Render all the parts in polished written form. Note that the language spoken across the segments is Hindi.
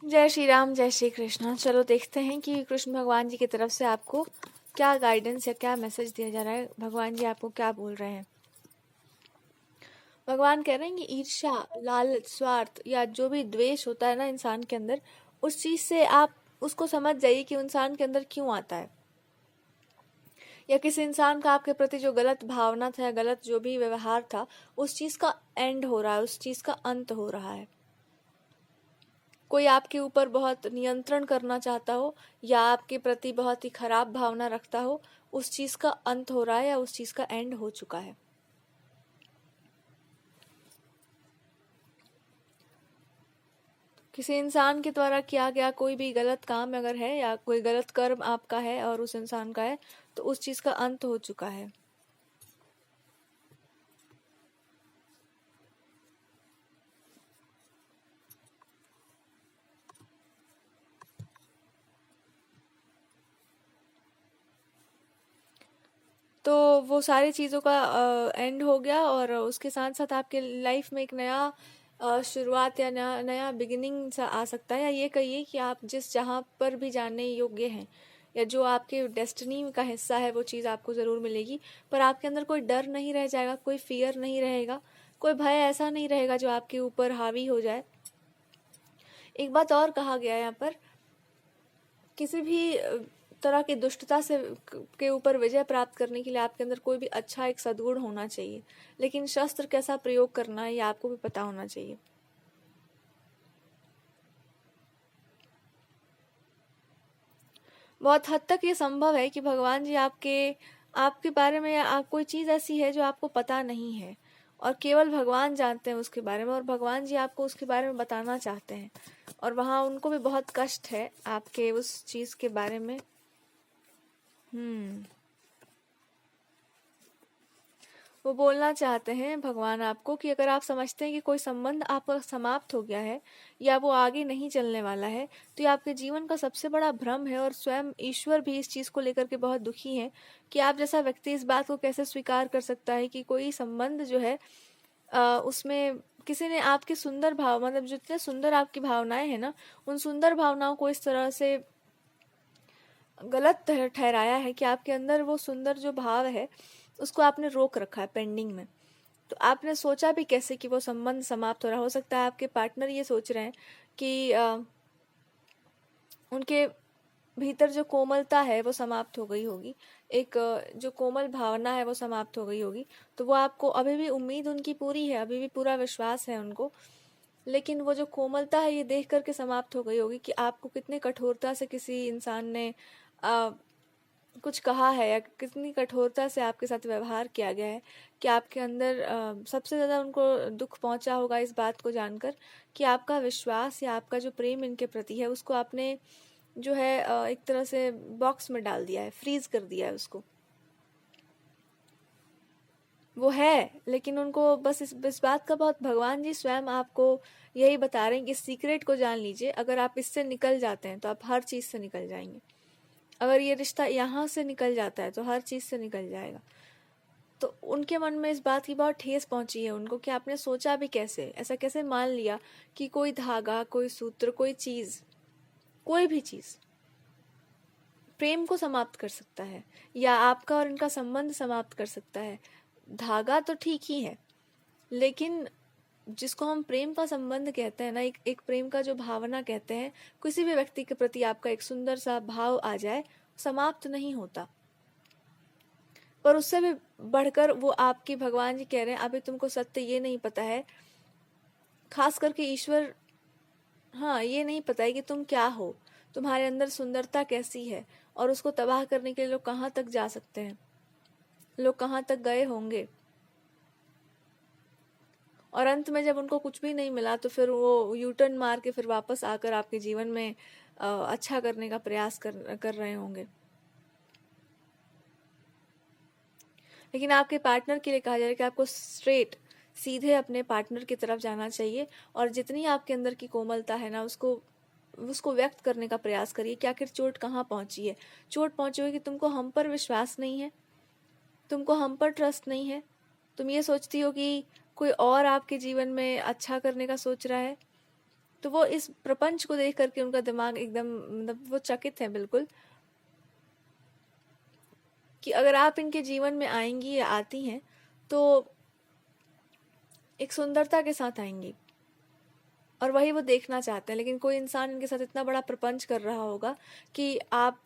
जय श्री राम, जय श्री कृष्ण। चलो देखते हैं कि कृष्ण भगवान जी की तरफ से आपको क्या गाइडेंस या क्या मैसेज दिया जा रहा है। भगवान जी आपको क्या बोल रहे हैं। भगवान कह रहे हैं कि ईर्ष्या, लालच, स्वार्थ या जो भी द्वेष होता है ना इंसान के अंदर, उस चीज से आप उसको समझ जाइए कि इंसान के अंदर क्यों आता है, या किसी इंसान का आपके प्रति जो गलत भावना था या गलत जो भी व्यवहार था, उस चीज का एंड हो रहा है, उस चीज का अंत हो रहा है। कोई आपके ऊपर बहुत नियंत्रण करना चाहता हो या आपके प्रति बहुत ही खराब भावना रखता हो, उस चीज का अंत हो रहा है या उस चीज का एंड हो चुका है। किसी इंसान के द्वारा किया गया कोई भी गलत काम अगर है या कोई गलत कर्म आपका है और उस इंसान का है, तो उस चीज का अंत हो चुका है। तो वो सारी चीज़ों का एंड हो गया और उसके साथ साथ आपके लाइफ में एक नया शुरुआत या नया नया बिगिनिंग सा आ सकता है। या ये कहिए कि आप जिस जहाँ पर भी जाने योग्य हैं या जो आपके डेस्टिनी का हिस्सा है, वो चीज़ आपको ज़रूर मिलेगी। पर आपके अंदर कोई डर नहीं रह जाएगा, कोई फियर नहीं रहेगा, कोई भय ऐसा नहीं रहेगा जो आपके ऊपर हावी हो जाए। एक बात और कहा गया है यहाँ पर, किसी भी तरह की दुष्टता से के ऊपर विजय प्राप्त करने के लिए आपके अंदर कोई भी अच्छा एक सद्गुण होना चाहिए, लेकिन शस्त्र कैसा प्रयोग करना है ये आपको भी पता होना चाहिए। बहुत हद तक ये संभव है कि भगवान जी आपके आपके बारे में या कोई चीज़ ऐसी है जो आपको पता नहीं है और केवल भगवान जानते हैं उसके बारे में, और भगवान जी आपको उसके बारे में बताना चाहते हैं, और वहाँ उनको भी बहुत कष्ट है आपके उस चीज़ के बारे में। हम्म वो बोलना चाहते हैं भगवान आपको कि अगर आप समझते हैं कि कोई संबंध आपका समाप्त हो गया है या वो आगे नहीं चलने वाला है, तो ये आपके जीवन का सबसे बड़ा भ्रम है। और स्वयं ईश्वर भी इस चीज़ को लेकर के बहुत दुखी हैं कि आप जैसा व्यक्ति इस बात को कैसे स्वीकार कर सकता है कि कोई संबंध जो है उसमें किसी ने आपके सुंदर भाव, मतलब जितने सुंदर आपकी भावनाएं हैं ना, उन सुंदर भावनाओं को इस तरह से गलत ठहराया है कि आपके अंदर वो सुंदर जो भाव है उसको आपने रोक रखा है पेंडिंग में। तो आपने सोचा भी कैसे कि वो संबंध समाप्त हो रहा। हो सकता है आपके पार्टनर ये सोच रहे हैं कि उनके भीतर जो कोमलता है वो समाप्त हो गई होगी, एक जो कोमल भावना है वो समाप्त हो गई होगी। तो वो आपको अभी भी उम्मीद उनकी पूरी है, अभी भी पूरा विश्वास है उनको, लेकिन वो जो कोमलता है ये देख करके समाप्त हो गई होगी कि आपको कितने कठोरता से किसी इंसान ने आ, कुछ कहा है या कितनी कठोरता से आपके साथ व्यवहार किया गया है, कि आपके अंदर सबसे ज़्यादा उनको दुख पहुंचा होगा इस बात को जानकर कि आपका विश्वास या आपका जो प्रेम इनके प्रति है उसको आपने जो है एक तरह से बॉक्स में डाल दिया है, फ्रीज कर दिया है उसको। वो है, लेकिन उनको बस इस बात का बहुत, भगवान जी स्वयं आपको यही बता रहे हैं कि सीक्रेट को जान लीजिए। अगर आप इससे निकल जाते हैं तो आप हर चीज़ से निकल जाएंगे। अगर ये रिश्ता यहाँ से निकल जाता है तो हर चीज़ से निकल जाएगा। तो उनके मन में इस बात की बहुत ठेस पहुंची है उनको कि आपने सोचा भी कैसे, ऐसा कैसे मान लिया कि कोई धागा, कोई सूत्र, कोई चीज़, कोई भी चीज़ प्रेम को समाप्त कर सकता है या आपका और इनका संबंध समाप्त कर सकता है। धागा तो ठीक ही है, लेकिन जिसको हम प्रेम का संबंध कहते हैं ना, एक प्रेम का जो भावना कहते हैं, किसी भी व्यक्ति के प्रति आपका एक सुंदर सा भाव आ जाए, समाप्त नहीं होता। पर उससे भी बढ़कर वो आपकी, भगवान जी कह रहे हैं अभी तुमको सत्य ये नहीं पता है, खास करके ईश्वर, हाँ ये नहीं पता है कि तुम क्या हो, तुम्हारे अंदर सुंदरता कैसी है, और उसको तबाह करने के लिए लोग कहाँ तक जा सकते हैं, लोग कहाँ तक गए होंगे। और अंत में जब उनको कुछ भी नहीं मिला तो फिर वो यू टर्न मार के फिर वापस आकर आपके जीवन में अच्छा करने का प्रयास कर रहे होंगे। लेकिन आपके पार्टनर के लिए कहा जा रहा है कि आपको स्ट्रेट, सीधे अपने पार्टनर की तरफ जाना चाहिए, और जितनी आपके अंदर की कोमलता है ना उसको उसको व्यक्त करने का प्रयास करिए कि आखिर चोट कहाँ पहुंची है। चोट पहुंची हुई कि तुमको हम पर विश्वास नहीं है, तुमको हम पर ट्रस्ट नहीं है, तुम ये सोचती हो कि कोई और आपके जीवन में अच्छा करने का सोच रहा है, तो वो इस प्रपंच को देख करके उनका दिमाग एकदम मतलब वो चकित है बिल्कुल, कि अगर आप इनके जीवन में आएंगी या आती हैं तो एक सुंदरता के साथ आएंगी, और वही वो देखना चाहते हैं। लेकिन कोई इंसान इनके साथ इतना बड़ा प्रपंच कर रहा होगा कि आप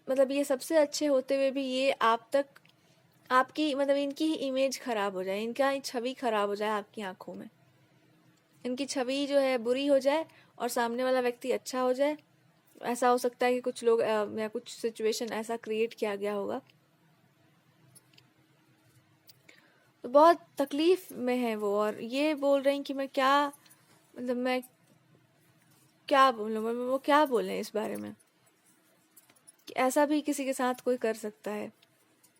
मतलब ये सबसे अच्छे होते हुए भी ये आप तक आपकी मतलब इनकी ही इमेज खराब हो जाए, इनका ही छवि खराब हो जाए आपकी आंखों में, इनकी छवि जो है बुरी हो जाए और सामने वाला व्यक्ति अच्छा हो जाए। ऐसा हो सकता है कि कुछ लोग या कुछ सिचुएशन ऐसा क्रिएट किया गया होगा। तो बहुत तकलीफ में है वो, और ये बोल रहे हैं कि मैं क्या मतलब मैं क्या बोलूँ, वो क्या बोलें इस बारे में कि ऐसा भी किसी के साथ कोई कर सकता है।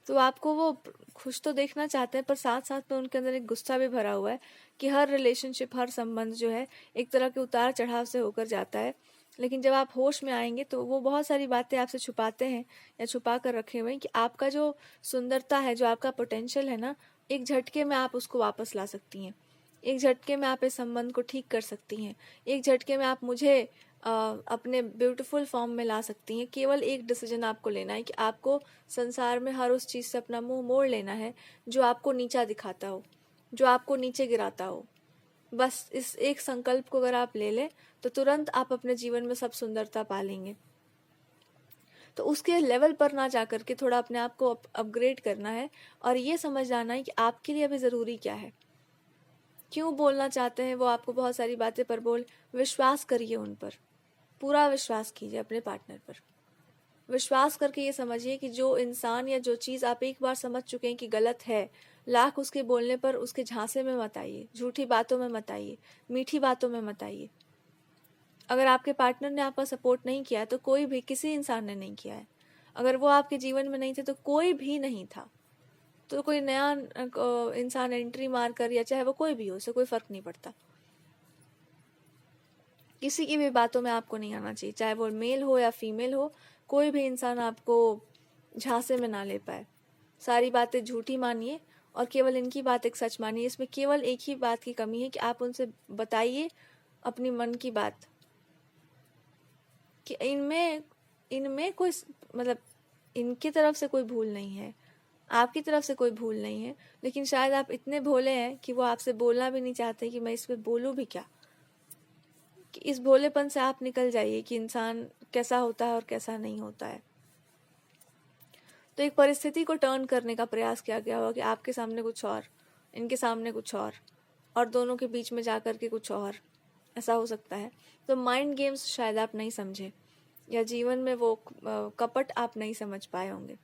तो आपको वो खुश तो देखना चाहते हैं, पर साथ साथ में उनके अंदर एक गुस्सा भी भरा हुआ है कि हर रिलेशनशिप, हर संबंध जो है एक तरह के उतार चढ़ाव से होकर जाता है। लेकिन जब आप होश में आएंगे तो वो बहुत सारी बातें आपसे छुपाते हैं या छुपा कर रखे हुए हैं कि आपका जो सुंदरता है, जो आपका पोटेंशियल है ना, एक झटके में आप उसको वापस ला सकती हैं, एक झटके में आप इस संबंध को ठीक कर सकती हैं, एक झटके में आप मुझे अपने ब्यूटीफुल फॉर्म में ला सकती हैं। केवल एक डिसीजन आपको लेना है कि आपको संसार में हर उस चीज़ से अपना मुंह मोड़ लेना है जो आपको नीचा दिखाता हो, जो आपको नीचे गिराता हो। बस इस एक संकल्प को अगर आप ले लें तो तुरंत आप अपने जीवन में सब सुंदरता पा लेंगे। तो उसके लेवल पर ना जा करके थोड़ा अपने आप को अपग्रेड करना है, और ये समझ आना है कि आपके लिए अभी ज़रूरी क्या है, क्यों बोलना चाहते हैं वो आपको बहुत सारी बातें, पर बोल विश्वास करिए उन पर, पूरा विश्वास कीजिए अपने पार्टनर पर। विश्वास करके ये समझिए कि जो इंसान या जो चीज़ आप एक बार समझ चुके हैं कि गलत है, लाख उसके बोलने पर उसके झांसे में मत आइए, झूठी बातों में मत आइए, मीठी बातों में मत आइए। अगर आपके पार्टनर ने आपका सपोर्ट नहीं किया है तो कोई भी, किसी इंसान ने नहीं किया है। अगर वो आपके जीवन में नहीं थे तो कोई भी नहीं था। तो कोई नया इंसान एंट्री मार कर, या चाहे वो कोई भी हो, उससे कोई फर्क नहीं पड़ता। किसी की भी बातों में आपको नहीं आना चाहिए, चाहे वो मेल हो या फीमेल हो। कोई भी इंसान आपको झांसे में ना ले पाए। सारी बातें झूठी मानिए और केवल इनकी बात एक सच मानिए। इसमें केवल एक ही बात की कमी है कि आप उनसे बताइए अपनी मन की बात, कि इनमें इनमें कोई मतलब इनकी तरफ से कोई भूल नहीं है, आपकी तरफ से कोई भूल नहीं है। लेकिन शायद आप इतने भोले हैं कि वो आपसे बोलना भी नहीं चाहते कि मैं इस पे बोलूँ भी क्या। कि इस भोलेपन से आप निकल जाइए कि इंसान कैसा होता है और कैसा नहीं होता है। तो एक परिस्थिति को टर्न करने का प्रयास किया गया होगा कि आपके सामने कुछ और, इनके सामने कुछ और दोनों के बीच में जाकर के कुछ और, ऐसा हो सकता है। तो माइंड गेम्स शायद आप नहीं समझे, या जीवन में वो कपट आप नहीं समझ पाए होंगे।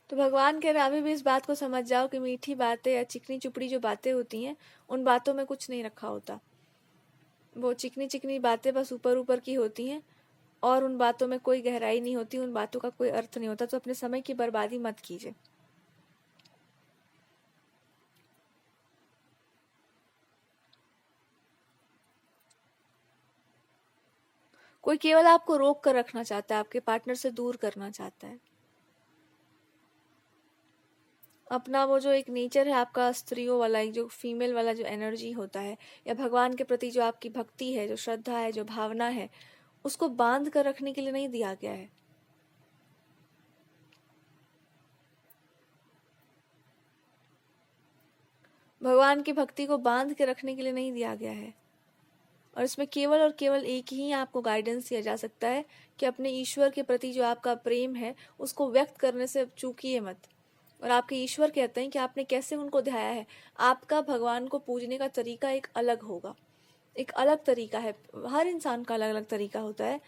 तो भगवान कह रहे हैं अभी भी इस बात को समझ जाओ कि मीठी बातें या चिकनी चुपड़ी जो बातें होती हैं, उन बातों में कुछ नहीं रखा होता। वो चिकनी चिकनी बातें बस ऊपर ऊपर की होती हैं, और उन बातों में कोई गहराई नहीं होती, उन बातों का कोई अर्थ नहीं होता। तो अपने समय की बर्बादी मत कीजिए। कोई केवल आपको रोक कर रखना चाहता है, आपके पार्टनर से दूर करना चाहता है। अपना वो जो एक नेचर है आपका, स्त्रियों वाला, एक जो फीमेल वाला जो एनर्जी होता है, या भगवान के प्रति जो आपकी भक्ति है, जो श्रद्धा है, जो भावना है, उसको बांध कर रखने के लिए नहीं दिया गया है। भगवान की भक्ति को बांध के रखने के लिए नहीं दिया गया है। और इसमें केवल और केवल एक ही आपको गाइडेंस दिया जा सकता है कि अपने ईश्वर के प्रति जो आपका प्रेम है उसको व्यक्त करने से चूकिए मत। और आपके ईश्वर कहते हैं कि आपने कैसे उनको ध्याया है। आपका भगवान को पूजने का तरीका एक अलग होगा, एक अलग तरीका है। हर इंसान का अलग अलग तरीका होता है,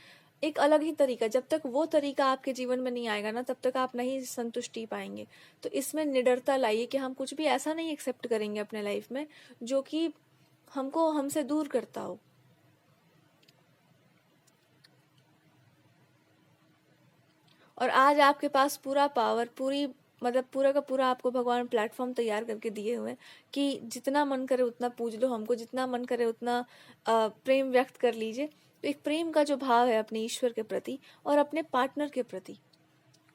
एक अलग ही तरीका। जब तक वो तरीका आपके जीवन में नहीं आएगा ना, तब तक आप नहीं संतुष्टि पाएंगे। तो इसमें निडरता लाइए कि हम कुछ भी ऐसा नहीं एक्सेप्ट करेंगे अपने लाइफ में जो कि हमको हमसे दूर करता हो। और आज आपके पास पूरा पावर, पूरी मतलब पूरा का पूरा आपको भगवान प्लेटफॉर्म तैयार करके दिए हुए हैं कि जितना मन करे उतना पूज लो हमको, जितना मन करे उतना प्रेम व्यक्त कर लीजिए। तो एक प्रेम का जो भाव है अपने ईश्वर के प्रति और अपने पार्टनर के प्रति,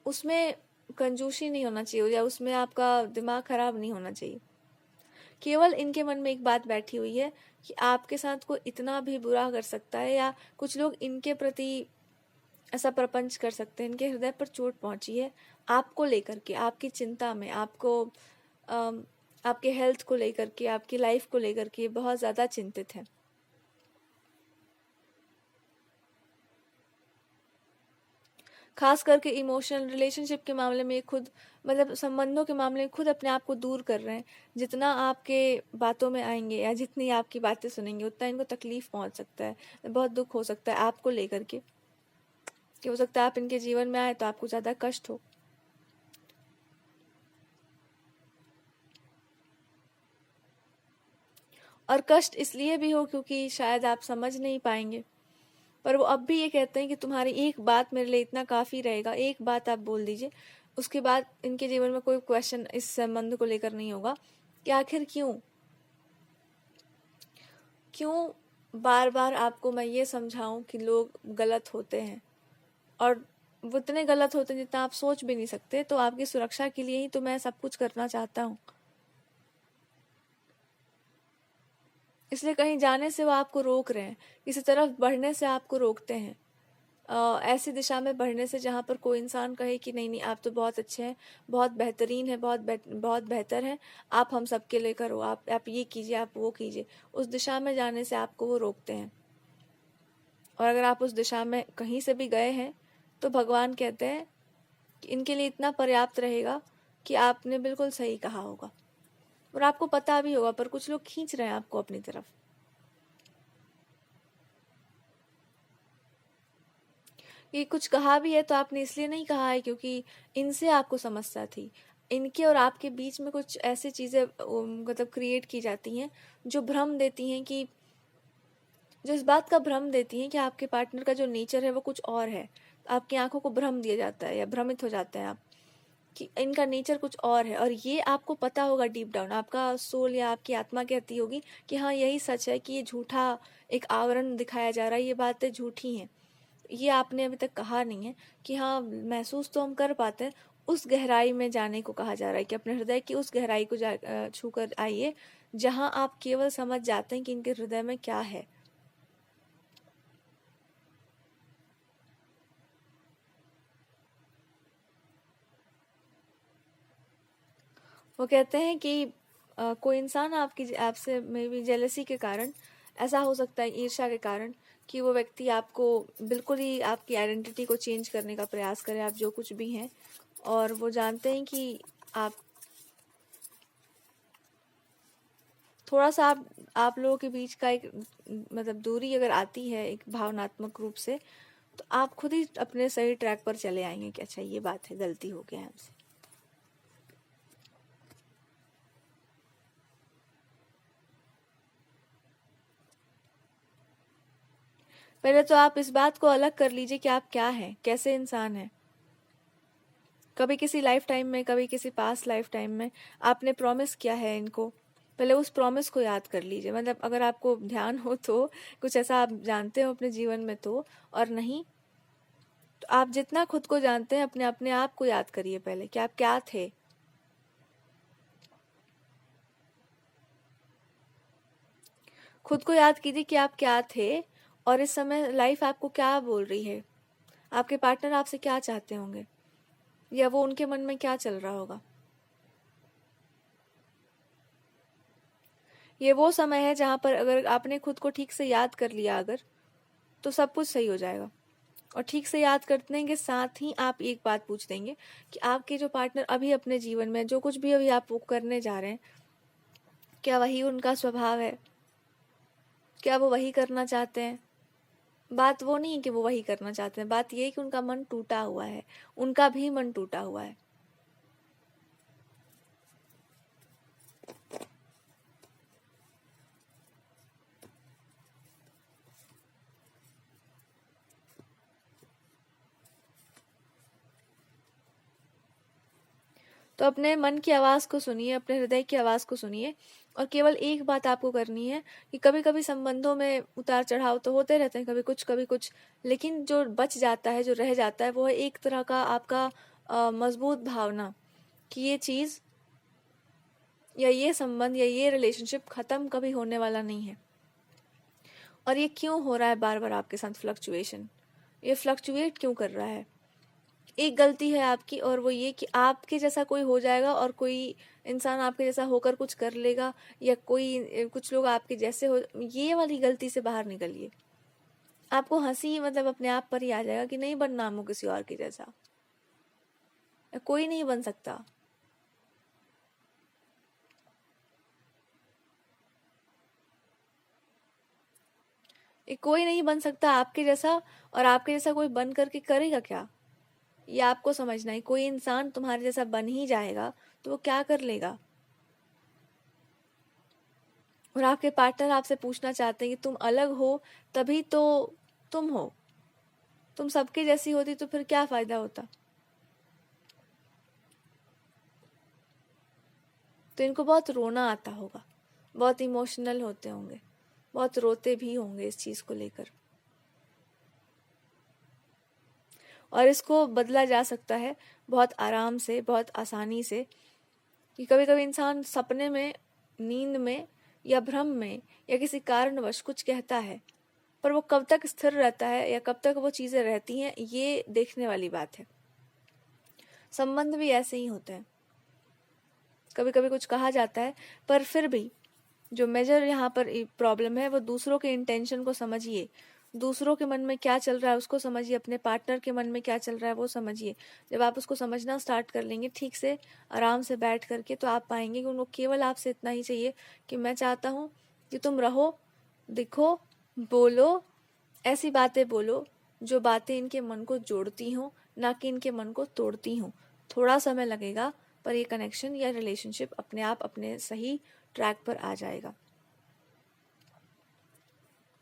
उसमें कंजूसी नहीं होना चाहिए या उसमें आपका दिमाग खराब नहीं होना चाहिए। केवल इनके मन में एक बात बैठी हुई है कि आपके साथ कोई इतना भी बुरा कर सकता है, या कुछ लोग इनके प्रति ऐसा प्रपंच कर सकते हैं, इनके हृदय पर चोट पहुंची है आपको लेकर के, आपकी चिंता में, आपको आपके हेल्थ को लेकर के, आपकी लाइफ को लेकर के बहुत ज़्यादा चिंतित है। खास करके इमोशनल रिलेशनशिप के मामले में खुद, मतलब संबंधों के मामले में खुद अपने आप को दूर कर रहे हैं। जितना आपके बातों में आएंगे या जितनी आपकी बातें सुनेंगे उतना इनको तकलीफ पहुंच सकता है, बहुत दुख हो सकता है आपको लेकर के, कि हो सकता है आप इनके जीवन में आए तो आपको ज़्यादा कष्ट हो। और कष्ट इसलिए भी हो क्योंकि शायद आप समझ नहीं पाएंगे, पर वो अब भी ये कहते हैं कि तुम्हारी एक बात मेरे लिए इतना काफ़ी रहेगा, एक बात आप बोल दीजिए, उसके बाद इनके जीवन में कोई क्वेश्चन इस संबंध को लेकर नहीं होगा कि आखिर क्यों बार बार आपको मैं ये समझाऊं कि लोग गलत होते हैं, और वो इतने गलत होते हैं जितना आप सोच भी नहीं सकते। तो आपकी सुरक्षा के लिए ही तो मैं सब कुछ करना चाहता हूँ, इसलिए कहीं जाने से वो आपको रोक रहे हैं, किसी तरफ बढ़ने से आपको रोकते हैं, ऐसी दिशा में बढ़ने से जहाँ पर कोई इंसान कहे कि नहीं नहीं आप तो बहुत अच्छे हैं, बहुत बेहतरीन है, बहुत बेहतर है, आप हम सबके लिए करो, आप ये कीजिए, आप वो कीजिए, उस दिशा में जाने से आपको वो रोकते हैं। और अगर आप उस दिशा में कहीं से भी गए हैं तो भगवान कहते हैं कि इनके लिए इतना पर्याप्त रहेगा कि आपने बिल्कुल सही कहा होगा और आपको पता भी होगा, पर कुछ लोग खींच रहे हैं आपको अपनी तरफ। ये कुछ कहा भी है तो आपने इसलिए नहीं कहा है क्योंकि इनसे आपको समस्या थी, इनके और आपके बीच में कुछ ऐसी चीज़ें मतलब क्रिएट की जाती हैं जो भ्रम देती हैं, कि जो इस बात का भ्रम देती हैं कि आपके पार्टनर का जो नेचर है वो कुछ और है। आपकी आंखों को भ्रम दिया जाता है या भ्रमित हो जाते हैं आप कि इनका नेचर कुछ और है, और ये आपको पता होगा डीप डाउन, आपका सोल या आपकी आत्मा कहती होगी कि हाँ यही सच है, कि ये झूठा एक आवरण दिखाया जा रहा है, ये बातें झूठी हैं। ये आपने अभी तक कहा नहीं है कि हाँ महसूस तो हम कर पाते हैं, उस गहराई में जाने को कहा जा रहा है कि अपने हृदय की उस गहराई को छू कर आइए जहाँ आप केवल समझ जाते हैं कि इनके हृदय में क्या है। वो कहते हैं कि कोई इंसान आपसे मे बी जेलसी के कारण, ऐसा हो सकता है ईर्ष्या के कारण, कि वो व्यक्ति आपको बिल्कुल ही आपकी आइडेंटिटी को चेंज करने का प्रयास करे, आप जो कुछ भी हैं, और वो जानते हैं कि आप थोड़ा सा आप लोगों के बीच का एक मतलब दूरी अगर आती है एक भावनात्मक रूप से, तो आप खुद ही अपने सही ट्रैक पर चले आएंगे कि अच्छा ये बात है, गलती हो गया है हमसे। पहले तो आप इस बात को अलग कर लीजिए कि आप क्या हैं, कैसे इंसान हैं। कभी किसी लाइफ टाइम में, कभी किसी पास्ट लाइफ टाइम में आपने प्रॉमिस किया है इनको, पहले उस प्रॉमिस को याद कर लीजिए। मतलब अगर आपको ध्यान हो तो, कुछ ऐसा आप जानते हो अपने जीवन में तो, और नहीं तो आप जितना खुद को जानते हैं अपने अपने आप को याद करिए पहले कि आप क्या थे। खुद को याद कीजिए कि आप क्या थे, और इस समय लाइफ आपको क्या बोल रही है, आपके पार्टनर आपसे क्या चाहते होंगे, या वो उनके मन में क्या चल रहा होगा। ये वो समय है जहाँ पर अगर आपने खुद को ठीक से याद कर लिया अगर, तो सब कुछ सही हो जाएगा। और ठीक से याद करने के साथ ही आप एक बात पूछ देंगे कि आपके जो पार्टनर अभी अपने जीवन में जो कुछ भी अभी आप वो करने जा रहे हैं, क्या वही उनका स्वभाव है, क्या वो वही करना चाहते हैं। बात वो नहीं है कि वो वही करना चाहते हैं, बात ये है कि उनका मन टूटा हुआ है, उनका भी मन टूटा हुआ है। तो अपने मन की आवाज़ को सुनिए, अपने हृदय की आवाज़ को सुनिए, और केवल एक बात आपको करनी है कि कभी कभी संबंधों में उतार चढ़ाव तो होते रहते हैं, कभी कुछ, लेकिन जो बच जाता है, जो रह जाता है, वो है एक तरह का आपका मजबूत भावना कि ये चीज़ या ये संबंध या ये रिलेशनशिप ख़त्म कभी होने वाला नहीं है। और ये क्यों हो रहा है बार बार आपके साथ फ्लक्चुएशन, ये फ्लक्चुएट क्यों कर रहा है? एक गलती है आपकी, और वो ये कि आपके जैसा कोई हो जाएगा और कोई इंसान आपके जैसा होकर कुछ कर लेगा, या कोई कुछ लोग आपके जैसे हो, ये वाली गलती से बाहर निकलिए। आपको हंसी मतलब अपने आप पर ही आ जाएगा कि नहीं बनना हमको किसी और के जैसा, कोई नहीं बन सकता। कोई नहीं बन सकता आपके जैसा, और आपके जैसा कोई बन करके करेगा क्या, ये आपको समझना है। कोई इंसान तुम्हारे जैसा बन ही जाएगा तो वो क्या कर लेगा? और आपके पार्टनर आपसे पूछना चाहते हैं कि तुम अलग हो तभी तो तुम हो, तुम सबके जैसी होती तो फिर क्या फायदा होता? तो इनको बहुत रोना आता होगा, बहुत इमोशनल होते होंगे, बहुत रोते भी होंगे इस चीज को लेकर। और इसको बदला जा सकता है बहुत आराम से, बहुत आसानी से, कि कभी कभी इंसान सपने में, नींद में या भ्रम में या किसी कारणवश कुछ कहता है, पर वो कब तक स्थिर रहता है या कब तक वो चीजें रहती हैं, ये देखने वाली बात है। संबंध भी ऐसे ही होते हैं, कभी कभी कुछ कहा जाता है, पर फिर भी जो मेजर यहाँ पर प्रॉब्लम है वो दूसरों के इंटेंशन को समझिए, दूसरों के मन में क्या चल रहा है उसको समझिए, अपने पार्टनर के मन में क्या चल रहा है वो समझिए। जब आप उसको समझना स्टार्ट कर लेंगे ठीक से, आराम से बैठ करके, तो आप पाएंगे कि उनको केवल आपसे इतना ही चाहिए कि मैं चाहता हूँ कि तुम रहो, दिखो, बोलो, ऐसी बातें बोलो जो बातें इनके मन को जोड़ती हों, ना कि इनके मन को तोड़ती हों। थोड़ा समय लगेगा, पर ये कनेक्शन या रिलेशनशिप अपने आप अपने सही ट्रैक पर आ जाएगा।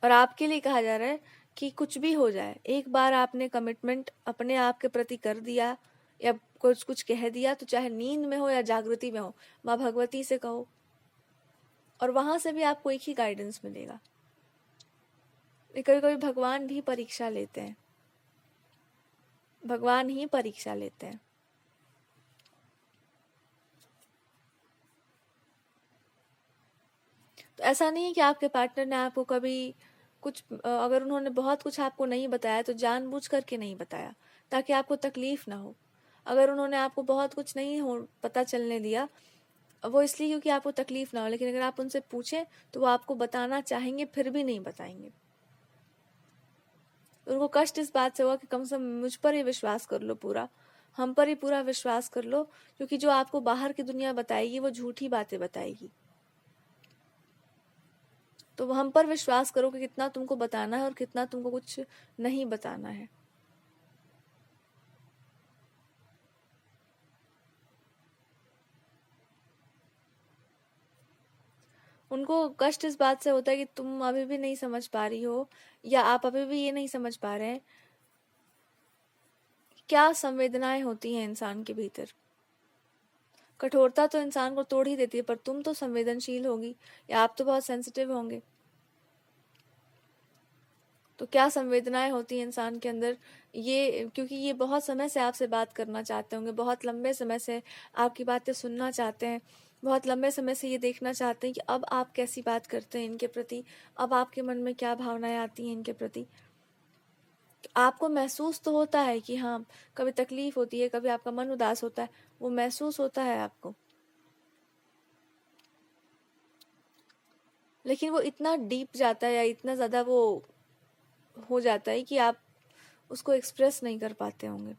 और आपके लिए कहा जा रहा है कि कुछ भी हो जाए, एक बार आपने कमिटमेंट अपने आप के प्रति कर दिया या कुछ कह दिया, तो चाहे नींद में हो या जागृति में हो, माँ भगवती से कहो, और वहां से भी आपको एक ही गाइडेंस मिलेगा। कभी कभी भगवान भी परीक्षा लेते हैं, भगवान ही परीक्षा लेते हैं। तो ऐसा नहीं है कि आपके पार्टनर ने आपको कभी कुछ, अगर उन्होंने बहुत कुछ आपको नहीं बताया तो जानबूझ करके नहीं बताया ताकि आपको तकलीफ ना हो। अगर उन्होंने आपको बहुत कुछ नहीं हो पता चलने दिया, वो इसलिए क्योंकि आपको तकलीफ ना हो, लेकिन अगर आप उनसे पूछें तो वो आपको बताना चाहेंगे, फिर भी नहीं बताएंगे। उनको कष्ट इस बात से होगा कि कम से कम मुझ पर ही विश्वास कर लो, पूरा हम पर ही पूरा विश्वास कर लो, क्योंकि जो आपको बाहर की दुनिया बताएगी वो झूठी बातें बताएगी। तो हम पर विश्वास करो कि कितना तुमको बताना है और कितना तुमको कुछ नहीं बताना है। उनको कष्ट इस बात से होता है कि तुम अभी भी नहीं समझ पा रही हो, या आप अभी भी ये नहीं समझ पा रहे हैं क्या संवेदनाएं होती हैं इंसान के भीतर। कठोरता तो इंसान को तोड़ ही देती है, पर तुम तो संवेदनशील होगी, या आप तो बहुत सेंसिटिव होंगे। तो क्या संवेदनाएं होती हैं इंसान के अंदर, ये क्योंकि ये बहुत समय से आपसे बात करना चाहते होंगे, बहुत लंबे समय से आपकी बातें सुनना चाहते हैं, बहुत लंबे समय से ये देखना चाहते हैं कि अब आप कैसी बात करते हैं इनके प्रति, अब आपके मन में क्या भावनाएं आती हैं इनके प्रति। तो आपको महसूस तो होता है कि हाँ, कभी तकलीफ होती है, कभी आपका मन उदास होता है, वो महसूस होता है आपको, लेकिन वो इतना डीप जाता है या इतना ज़्यादा वो हो जाता है कि आप उसको एक्सप्रेस नहीं कर पाते होंगे।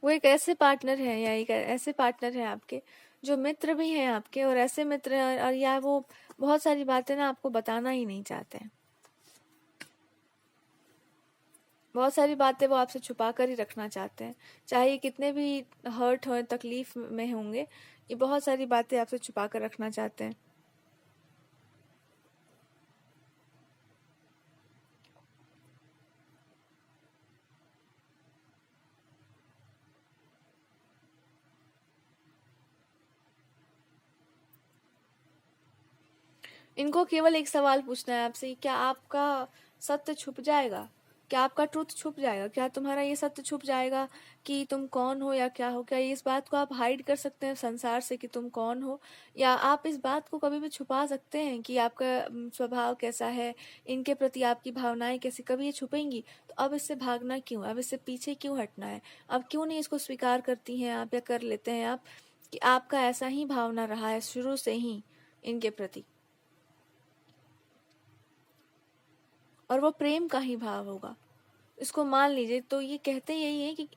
वो एक ऐसे पार्टनर है या एक ऐसे पार्टनर है आपके जो मित्र भी हैं आपके, और ऐसे मित्र हैं, और या वो बहुत सारी बातें ना आपको बताना ही नहीं चाहते हैं। बहुत सारी बातें वो आपसे छुपा कर ही रखना चाहते हैं, चाहे ये कितने भी हर्ट हो, तकलीफ में होंगे, ये बहुत सारी बातें आपसे छुपा कर रखना चाहते हैं। इनको केवल एक सवाल पूछना है आपसे, क्या आपका सत्य छुप जाएगा? क्या आपका ट्रुथ छुप जाएगा? क्या तुम्हारा ये सत्य छुप जाएगा कि तुम कौन हो या क्या हो? क्या इस बात को आप हाइड कर सकते हैं संसार से कि तुम कौन हो? या आप इस बात को कभी भी छुपा सकते हैं कि आपका स्वभाव कैसा है, इनके प्रति आपकी भावनाएं कैसी? कभी ये छुपेंगी? तो अब इससे भागना क्यों? अब इससे पीछे क्यों हटना है? अब क्यों नहीं इसको स्वीकार करती हैं आप, या कर लेते हैं आप कि आपका ऐसा ही भावना रहा है शुरू से ही इनके प्रति, और वो प्रेम का ही भाव होगा, इसको मान लीजिए। तो ये कहते यही है कि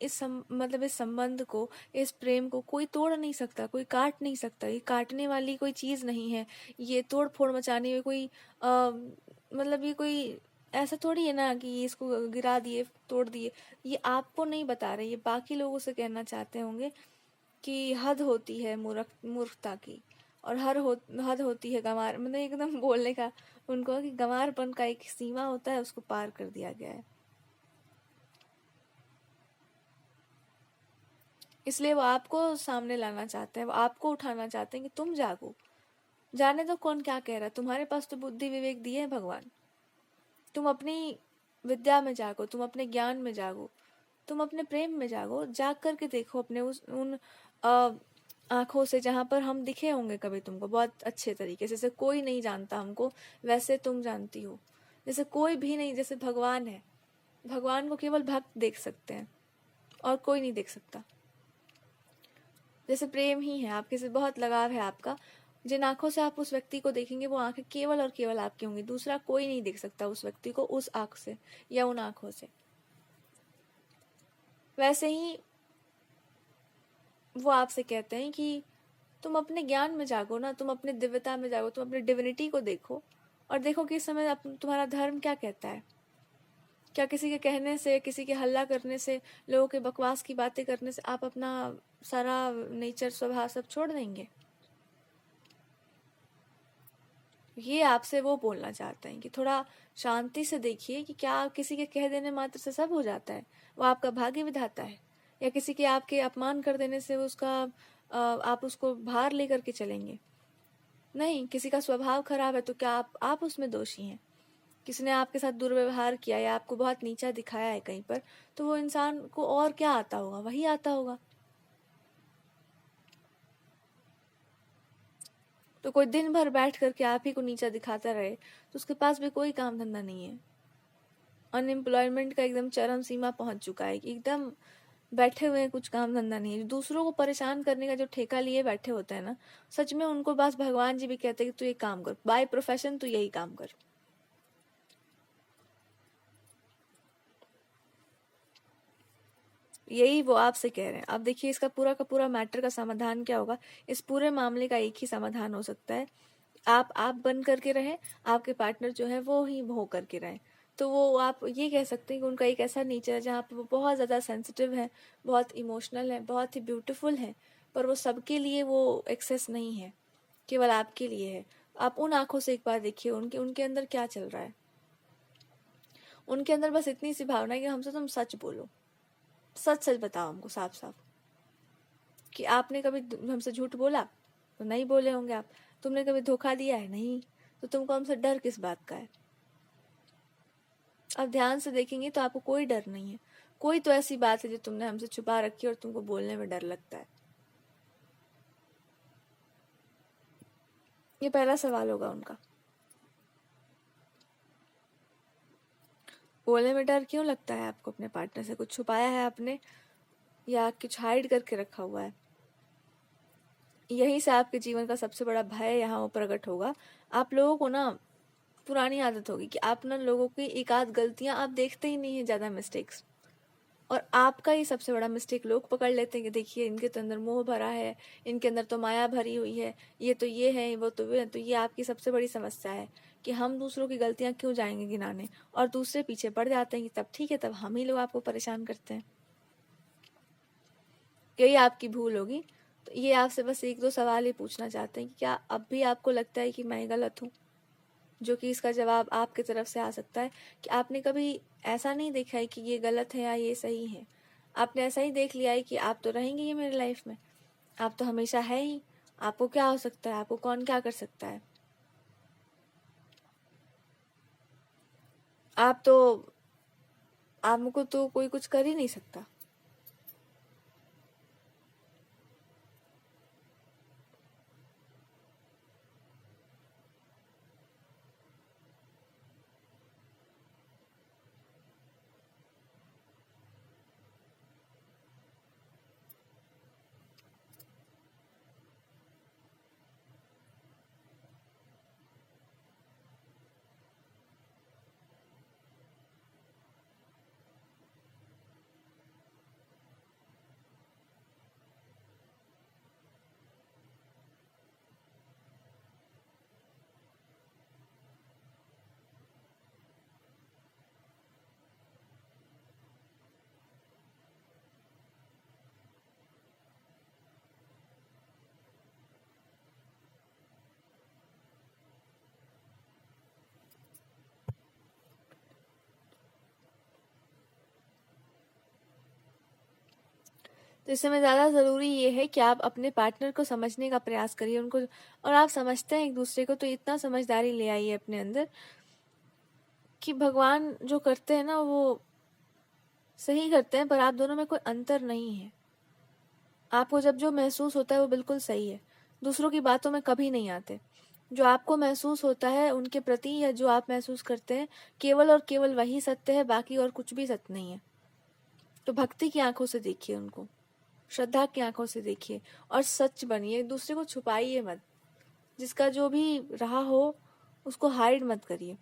मतलब इस संबंध को, इस प्रेम को कोई तोड़ नहीं सकता, कोई काट नहीं सकता। ये काटने वाली कोई चीज नहीं है, ये तोड़ फोड़ मचाने में कोई मतलब ये कोई ऐसा थोड़ी है ना कि इसको गिरा दिए, तोड़ दिए। ये आपको नहीं बता रहे, ये बाकी लोगों से कहना चाहते होंगे कि हद होती है मूर्खता की, और हद होती है गंवार, मतलब एकदम बोलने का उनको कि गंवारपन का एक सीमा होता है, उसको पार कर दिया गया है। इसलिए वो आपको सामने लाना चाहते हैं, वो आपको उठाना चाहते हैं कि तुम जागो। जाने दो कौन क्या कह रहा है, तुम्हारे पास तो बुद्धि विवेक दिए है भगवान। तुम अपनी विद्या में जागो, तुम अपने ज्ञान में जागो, तुम अपने प्रेम में जागो। जाग करके देखो अपने उन आंखों से जहां पर हम दिखे होंगे कभी तुमको बहुत अच्छे तरीके से। जैसे कोई नहीं जानता हमको, वैसे तुम जानती हो। जैसे कोई भी नहीं, जैसे भगवान है, भगवान को केवल भक्त देख सकते हैं और कोई नहीं देख सकता। जैसे प्रेम ही है, आपके से बहुत लगाव है आपका, जिन आंखों से आप उस व्यक्ति को देखेंगे वो आंखें केवल और केवल आपकी होंगी, दूसरा कोई नहीं देख सकता उस व्यक्ति को उस आंख से या उन आंखों से। वैसे ही वो आपसे कहते हैं कि तुम अपने ज्ञान में जागो ना, तुम अपने दिव्यता में जागो, तुम अपने डिविनिटी को देखो, और देखो कि इस समय तुम्हारा धर्म क्या कहता है। क्या किसी के कहने से, किसी के हल्ला करने से, लोगों के बकवास की बातें करने से आप अपना सारा नेचर, स्वभाव सब छोड़ देंगे? ये आपसे वो बोलना चाहते हैं कि थोड़ा शांति से देखिए कि क्या किसी के कह देने मात्र से सब हो जाता है? वो आपका भाग्य विधाता है? या किसी के आपके अपमान कर देने से उसका आप उसको भार लेकर के चलेंगे? नहीं। किसी का स्वभाव खराब है तो क्या आप उसमें दोषी हैं? किसी ने आपके साथ दुर्व्यवहार किया या आपको बहुत नीचा दिखाया है कहीं पर, तो वो इंसान को और क्या आता होगा? वही आता होगा। तो कोई दिन भर बैठ करके आप ही को नीचा दिखाता रहे तो उसके पास भी कोई काम धंधा नहीं है। अनएम्प्लॉयमेंट का एकदम चरम सीमा पहुंच चुका है कि एकदम बैठे हुए हैं, कुछ काम धंधा नहीं है। दूसरों को परेशान करने का जो ठेका लिए बैठे होते हैं ना, सच में उनको बस भगवान जी भी कहते हैं कि तू ये काम कर, बाय प्रोफेशन तू यही काम कर। यही वो आपसे कह रहे हैं। अब देखिए इसका पूरा का पूरा मैटर का समाधान क्या होगा। इस पूरे मामले का एक ही समाधान हो सकता है, आप बन करके रहें, आपके पार्टनर जो है वो ही हो करके रहें। तो वो आप ये कह सकते हैं कि उनका एक ऐसा नेचर है जहाँ पे वो बहुत ज़्यादा सेंसिटिव है, बहुत इमोशनल है, बहुत ही ब्यूटीफुल है, पर वो सबके लिए वो एक्सेस नहीं है, केवल आपके लिए है। आप उन आंखों से एक बार देखिए उनके उनके अंदर क्या चल रहा है। उनके अंदर बस इतनी सी भावना है कि हमसे तुम सच बोलो, सच सच बताओ हमको साफ साफ कि आपने कभी हमसे झूठ बोला? तो नहीं बोले होंगे आप। तुमने कभी धोखा दिया है? नहीं। तो तुमको हमसे डर किस बात का है? अब ध्यान से देखेंगे तो आपको कोई डर नहीं है। कोई तो ऐसी बात है जो तुमने हमसे छुपा रखी है और तुमको बोलने में डर लगता है। ये पहला सवाल होगा उनका। बोलने में डर क्यों लगता है आपको? अपने पार्टनर से कुछ छुपाया है आपने, या कुछ हाइड करके रखा हुआ है? यहीं से आपके जीवन का सबसे बड़ा भय यहाँ वो प्रकट होगा। आप लोगों को ना पुरानी आदत होगी कि आप ना लोगों की एक आध गलतियां आप देखते ही नहीं है, ज्यादा मिस्टेक्स, और आपका ही सबसे बड़ा मिस्टेक लोग पकड़ लेते हैं कि देखिए इनके तो अंदर मोह भरा है, इनके अंदर तो माया भरी हुई है, ये है वो तो वो है। तो ये आपकी सबसे बड़ी समस्या है कि हम दूसरों की गलतियां क्यों जाएंगे गिनाने, और दूसरे पीछे पड़ जाते हैं कि तब ठीक है, तब हम ही लोग आपको परेशान करते हैं। यही आपकी भूल होगी। तो ये आपसे बस एक दो सवाल ही पूछना चाहते हैं कि क्या अब भी आपको लगता है कि मैं गलत हूँ, जो कि इसका जवाब आपकी तरफ से आ सकता है कि आपने कभी ऐसा नहीं देखा है कि ये गलत है या ये सही है। आपने ऐसा ही देख लिया है कि आप तो रहेंगे ही मेरी लाइफ में, आप तो हमेशा है ही, आपको क्या हो सकता है, आपको कौन क्या कर सकता है, आप तो, आपको तो कोई कुछ कर ही नहीं सकता। तो इस समय ज़्यादा ज़रूरी ये है कि आप अपने पार्टनर को समझने का प्रयास करिए, उनको, और आप समझते हैं एक दूसरे को तो इतना समझदारी ले आइए अपने अंदर कि भगवान जो करते हैं ना वो सही करते हैं, पर आप दोनों में कोई अंतर नहीं है। आपको जब जो महसूस होता है वो बिल्कुल सही है, दूसरों की बातों में कभी नहीं आते। जो आपको महसूस होता है उनके प्रति, या जो आप महसूस करते हैं, केवल और केवल वही सत्य है, बाकी और कुछ भी सत्य नहीं है। तो भक्ति की आंखों से देखिए उनको, श्रद्धा की आंखों से देखिए, और सच बनिए, एक दूसरे को छुपाइए मत, जिसका जो भी रहा हो उसको हाइड मत करिए।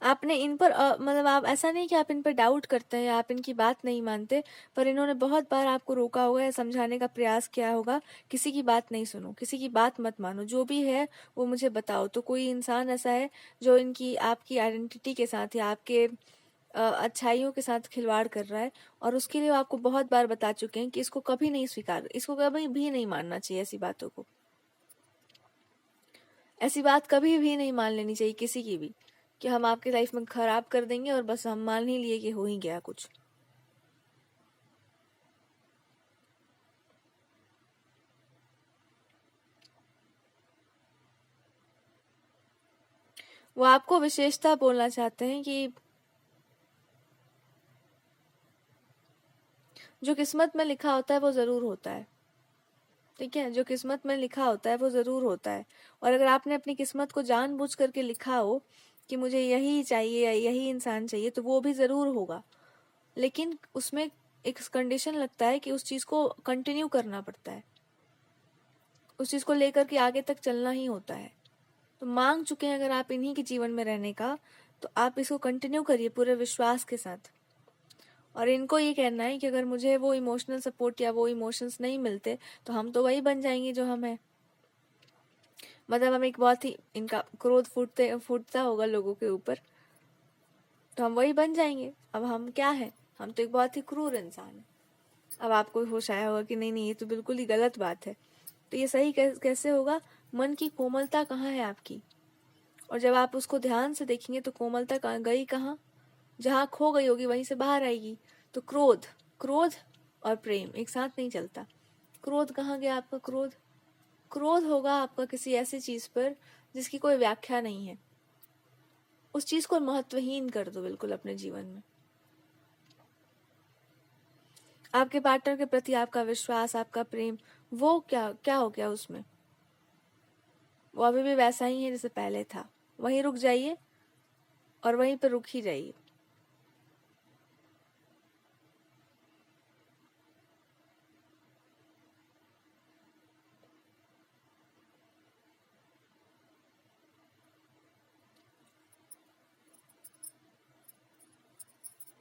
आपने इन पर मतलब आप ऐसा नहीं कि आप इन पर डाउट करते हैं या आप इनकी बात नहीं मानते, पर इन्होंने बहुत बार आपको रोका होगा या समझाने का प्रयास किया होगा, किसी की बात नहीं सुनो, किसी की बात मत मानो, जो भी है वो मुझे बताओ। तो कोई इंसान ऐसा है जो इनकी आपकी आइडेंटिटी के साथ या आपके अच्छाइयों के साथ खिलवाड़ कर रहा है, और उसके लिए वो आपको बहुत बार बता चुके हैं कि इसको कभी नहीं स्वीकार, इसको कभी भी नहीं मानना चाहिए, ऐसी बातों को, ऐसी बात कभी भी नहीं मान लेनी चाहिए किसी की भी, कि हम आपकी लाइफ में खराब कर देंगे और बस हम मान ही लिए कि हो ही गया कुछ। वो आपको विशेषता बोलना चाहते हैं कि जो किस्मत में लिखा होता है वो जरूर होता है। ठीक है, जो किस्मत में लिखा होता है वो जरूर होता है। और अगर आपने अपनी किस्मत को जानबूझ करके लिखा हो कि मुझे यही चाहिए या यही इंसान चाहिए, तो वो भी जरूर होगा, लेकिन उसमें एक कंडीशन लगता है कि उस चीज को कंटिन्यू करना पड़ता है, उस चीज को लेकर के आगे तक चलना ही होता है। तो मांग चुके हैं अगर आप इन्हीं के जीवन में रहने का, तो आप इसको कंटिन्यू करिए पूरे विश्वास के साथ। और इनको ये कहना है कि अगर मुझे वो इमोशनल सपोर्ट या वो इमोशंस नहीं मिलते, तो हम तो वही बन जाएंगे जो हम हैं। मतलब हम एक बहुत ही, इनका क्रोध फूटता होगा लोगों के ऊपर, तो हम वही बन जाएंगे। अब हम क्या है, हम तो एक बहुत ही क्रूर इंसान है। अब आपको होश आया होगा कि नहीं नहीं, ये तो बिल्कुल ही गलत बात है। तो ये सही कैसे होगा? मन की कोमलता कहाँ है आपकी, और जब आप उसको ध्यान से देखेंगे तो कोमलता गई कहाँ? जहाँ खो गई होगी वहीं से बाहर आएगी। तो क्रोध, क्रोध और प्रेम एक साथ नहीं चलता। क्रोध कहाँ गया आपका? क्रोध, क्रोध होगा आपका किसी ऐसी चीज पर जिसकी कोई व्याख्या नहीं है, उस चीज को महत्वहीन कर दो बिल्कुल अपने जीवन में। आपके पार्टनर के प्रति आपका विश्वास, आपका प्रेम, वो क्या क्या हो गया उसमें? वो अभी भी वैसा ही है जैसे पहले था। वहीं रुक जाइए और वहीं पर रुक ही जाइए।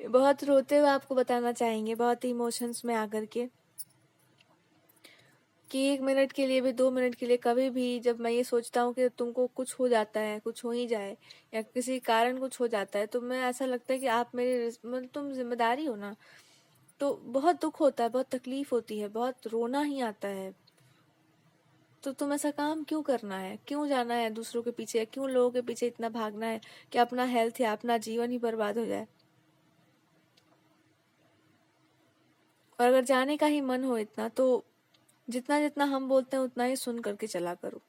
बहुत रोते हुए आपको बताना चाहेंगे, बहुत ही इमोशंस में आकर के, कि 1 मिनट के लिए भी, 2 मिनट के लिए, कभी भी जब मैं ये सोचता हूँ कि तुमको कुछ हो जाता है, कुछ हो ही जाए, या किसी कारण कुछ हो जाता है, तो मैं ऐसा लगता है कि आप मेरे मतलब तुम जिम्मेदारी हो ना, तो बहुत दुख होता है, बहुत तकलीफ होती है, बहुत रोना ही आता है। तो तुम ऐसा काम क्यों करना है, क्यों जाना है दूसरों के पीछे, क्यों लोगों के पीछे इतना भागना है कि अपना हेल्थ या अपना जीवन ही बर्बाद हो जाए। और अगर जाने का ही मन हो इतना, तो जितना जितना हम बोलते हैं उतना ही सुन करके चला करो।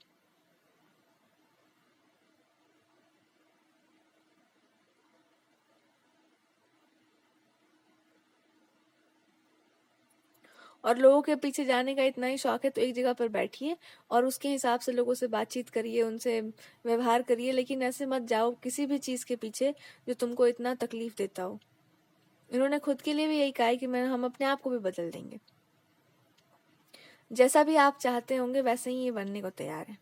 और लोगों के पीछे जाने का इतना ही शौक है तो एक जगह पर बैठिए और उसके हिसाब से लोगों से बातचीत करिए, उनसे व्यवहार करिए, लेकिन ऐसे मत जाओ किसी भी चीज़ के पीछे जो तुमको इतना तकलीफ देता हो। इन्होंने खुद के लिए भी यही कहा है कि हम अपने आप को भी बदल देंगे, जैसा भी आप चाहते होंगे वैसे ही ये बनने को तैयार है।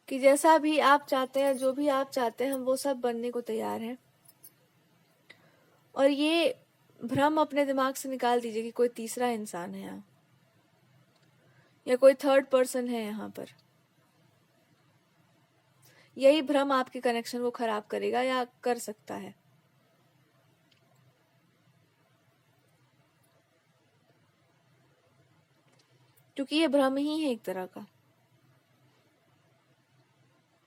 कि जैसा भी आप चाहते हैं, जो भी आप चाहते हैं, हम वो सब बनने को तैयार हैं। और ये भ्रम अपने दिमाग से निकाल दीजिए कि कोई तीसरा इंसान है यहाँ, या कोई थर्ड पर्सन है यहाँ पर। यही भ्रम आपके कनेक्शन को खराब करेगा या कर सकता है। क्योंकि ये भ्रम ही है एक तरह का।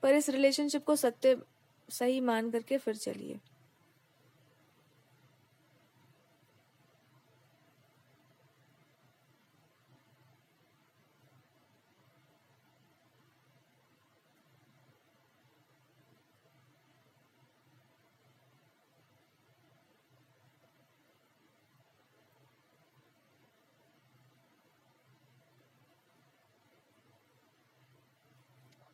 पर इस रिलेशनशिप को सत्य सही मान करके फिर चलिए।